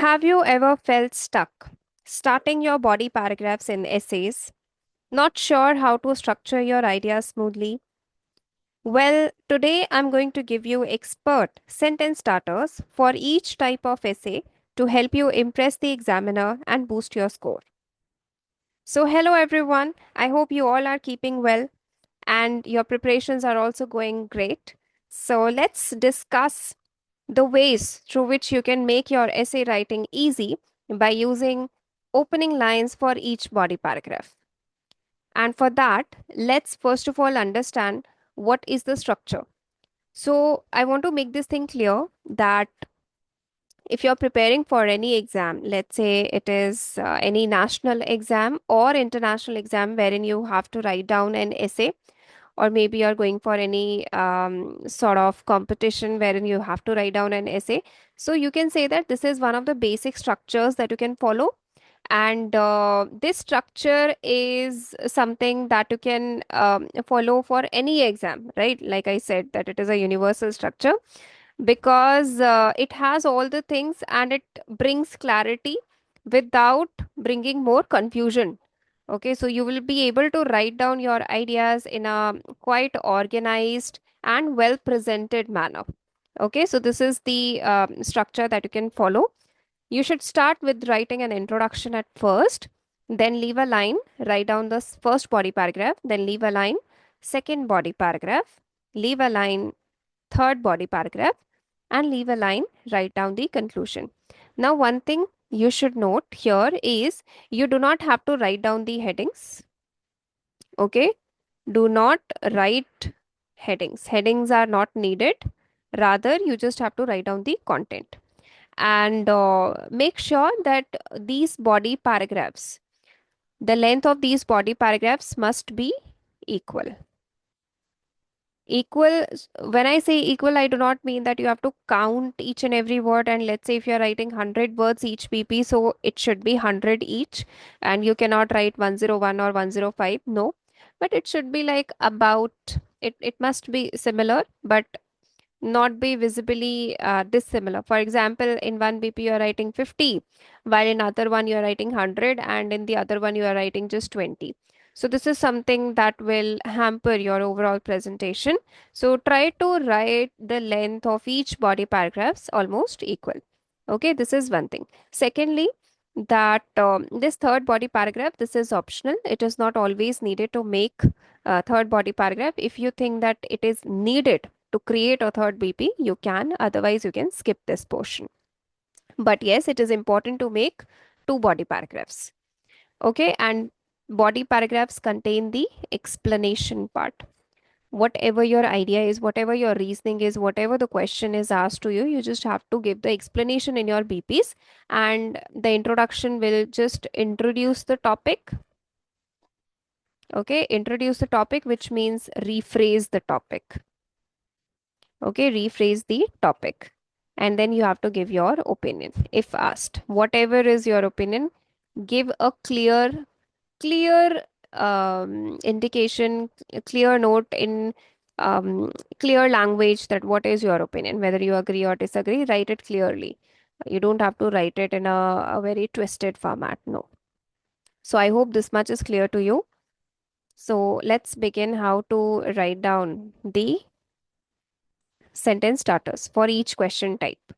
Have you ever felt stuck starting your body paragraphs in essays, not sure how to structure your ideas smoothly? Well, today I'm going to give you expert sentence starters for each type of essay to help you impress the examiner and boost your score. So, hello everyone. I hope you all are keeping well and your preparations are also going great. So, let's discuss the ways through which you can make your essay writing easy by using opening lines for each body paragraph. And for that, let's first of all understand what is the structure. So, I want to make this thing clear that if you're preparing for any exam, let's say it is any national exam or international exam wherein you have to write down an essay, or maybe you're going for any sort of competition wherein you have to write down an essay. So you can say that this is one of the basic structures that you can follow. And this structure is something that you can follow for any exam, right? Like I said, that it is a universal structure because it has all the things and it brings clarity without bringing more confusion. Okay, so you will be able to write down your ideas in a quite organized and well presented manner. Okay, so this is the structure that you can follow. You should start with writing an introduction at first, then leave a line, write down the first body paragraph, then leave a line, second body paragraph, leave a line, third body paragraph, and leave a line, write down the conclusion. Now, one thing you should note here is you do not have to write down the headings. Okay, do not write headings. Headings are not needed. Rather, you just have to write down the content and make sure that these body paragraphs, the length of these body paragraphs must be equal. Equal, when I say equal, I do not mean that you have to count each and every word. And let's say if you're writing 100 words each PP, so it should be 100 each, and you cannot write 101 or 105. No, but it should be like about it must be similar, but not be visibly dissimilar. For example, in one BP you are writing 50, while in other one you are writing 100, and in the other one you are writing just 20. So this is something that will hamper your overall presentation. So try to write the length of each body paragraphs almost equal. Okay, this is one thing. Secondly, that this third body paragraph, this is optional. It is not always needed to make a third body paragraph. If you think that it is needed to create a third BP, you can. Otherwise, you can skip this portion. But yes, it is important to make two body paragraphs. Okay, and body paragraphs contain the explanation part. Whatever your idea is, whatever your reasoning is, whatever the question is asked to you, you just have to give the explanation in your BPs, and the introduction will just introduce the topic. Okay, introduce the topic, which means rephrase the topic. Okay, rephrase the topic. And then you have to give your opinion if asked. Whatever is your opinion, give a clear indication, a clear note in clear language that what is your opinion, whether you agree or disagree, write it clearly. You don't have to write it in a very twisted format. No. So I hope this much is clear to you. So let's begin how to write down the sentence starters for each question type.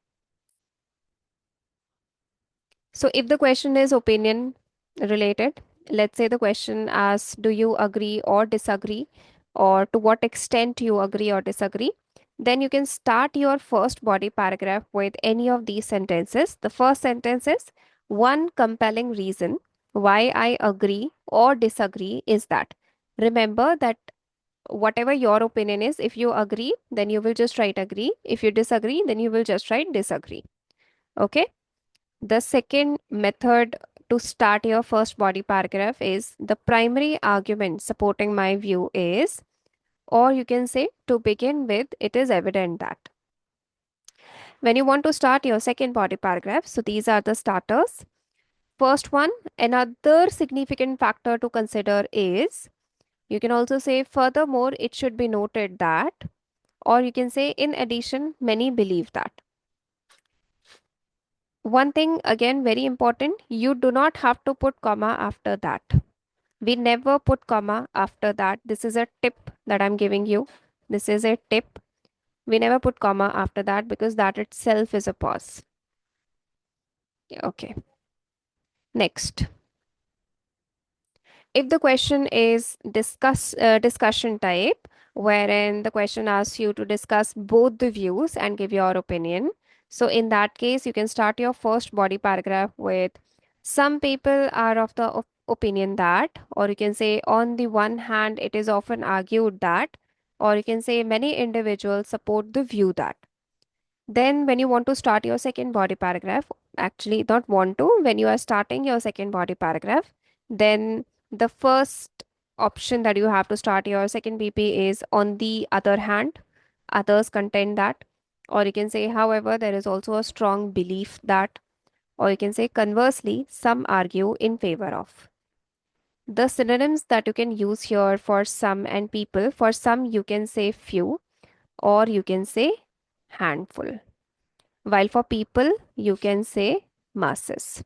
So if the question is opinion related, let's say the question asks, do you agree or disagree, or to what extent you agree or disagree, then you can start your first body paragraph with any of these sentences. The first sentence is, one compelling reason why I agree or disagree is that. Remember that whatever your opinion is, if you agree, then you will just write agree. If you disagree, then you will just write disagree. Okay. The second method to start your first body paragraph is, the primary argument supporting my view is, or you can say, to begin with, it is evident that. When you want to start your second body paragraph, so these are the starters. First one, another significant factor to consider is, you can also say, furthermore, it should be noted that, or you can say, in addition, many believe that. One thing again, very important, you do not have to put comma after that. We never put comma after that. This is a tip that I'm giving you. This is a tip. We never put comma after that because that itself is a pause. Okay. Next. If the question is discussion type, wherein the question asks you to discuss both the views and give your opinion, so in that case you can start your first body paragraph with some people are of the opinion that, or you can say on the one hand it is often argued that, or you can say many individuals support the view that. Then, when you want to start your second body paragraph, actually, not want to, when you are starting your second body paragraph, then the first option that you have to start your second BP is on the other hand, others contend that, or you can say, however, there is also a strong belief that, or you can say, conversely, some argue in favor of. The synonyms that you can use here for some and people, for some, you can say few, or you can say handful. While for people, you can say masses.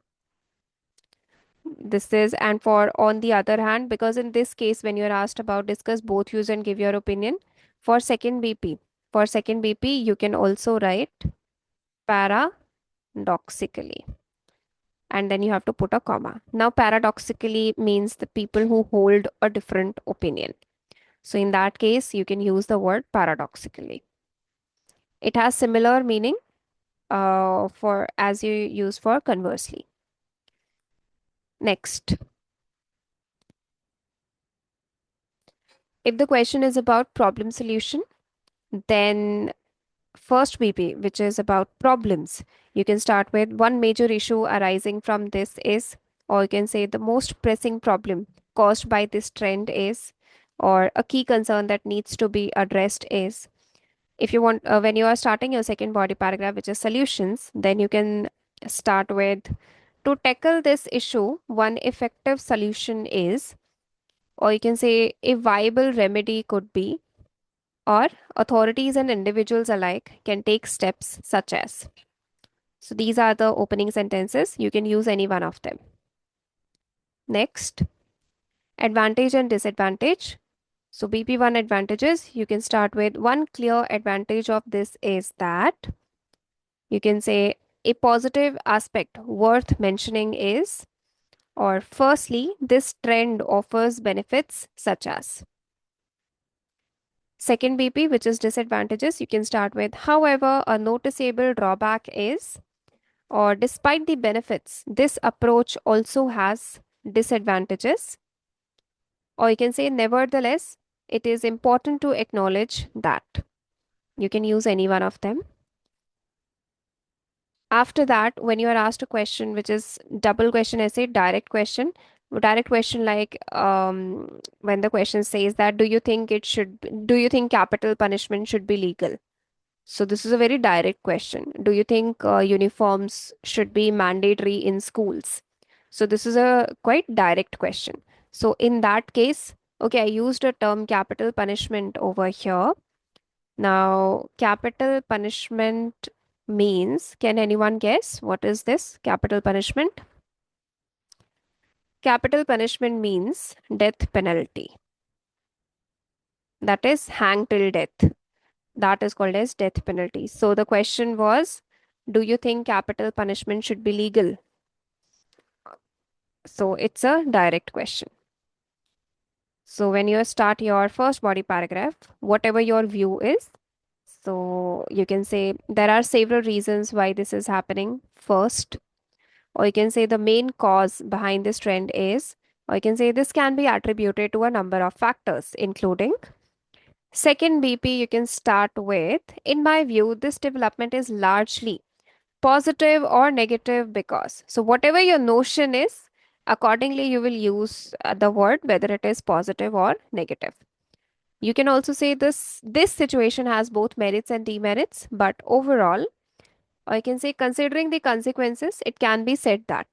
This is, and for on the other hand, because in this case, when you're asked about discuss both views and give your opinion, for second BP, you can also write paradoxically. And then you have to put a comma. Now, paradoxically means the people who hold a different opinion. So, in that case, you can use the word paradoxically. It has similar meaning for as you use for conversely. Next, if the question is about problem solution, then first BP, which is about problems, you can start with one major issue arising from this is, or you can say the most pressing problem caused by this trend is, or a key concern that needs to be addressed is. If you want, when you are starting your second body paragraph, which is solutions, then you can start with to tackle this issue, one effective solution is, or you can say a viable remedy could be, or authorities and individuals alike can take steps such as. So these are the opening sentences. You can use any one of them. Next, advantage and disadvantage. So BP1 advantages, you can start with one clear advantage of this is that you can say a positive aspect worth mentioning is, or firstly, this trend offers benefits such as. Second BP, which is disadvantages, you can start with, however, a noticeable drawback is, or despite the benefits, this approach also has disadvantages. Or you can say, nevertheless, it is important to acknowledge that. You can use any one of them. After that, when you are asked a question, which is double question essay, direct question like when the question says that, do you think capital punishment should be legal? So this is a very direct question. Do you think uniforms should be mandatory in schools? So this is a quite direct question. So in that case, okay, I used a term capital punishment over here. Now, capital punishment means, can anyone guess what is this capital punishment? Capital punishment means death penalty. That is hang till death. That is called as death penalty. So the question was, do you think capital punishment should be legal? So it's a direct question. So when you start your first body paragraph, whatever your view is, so you can say there are several reasons why this is happening. First, or you can say the main cause behind this trend is, or you can say this can be attributed to a number of factors, including. Second BP, you can start with, in my view, this development is largely positive or negative because. So, whatever your notion is, accordingly, you will use the word whether it is positive or negative. You can also say this situation has both merits and demerits, but overall, or I can say considering the consequences, it can be said that.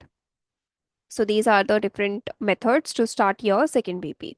So, these are the different methods to start your second BP.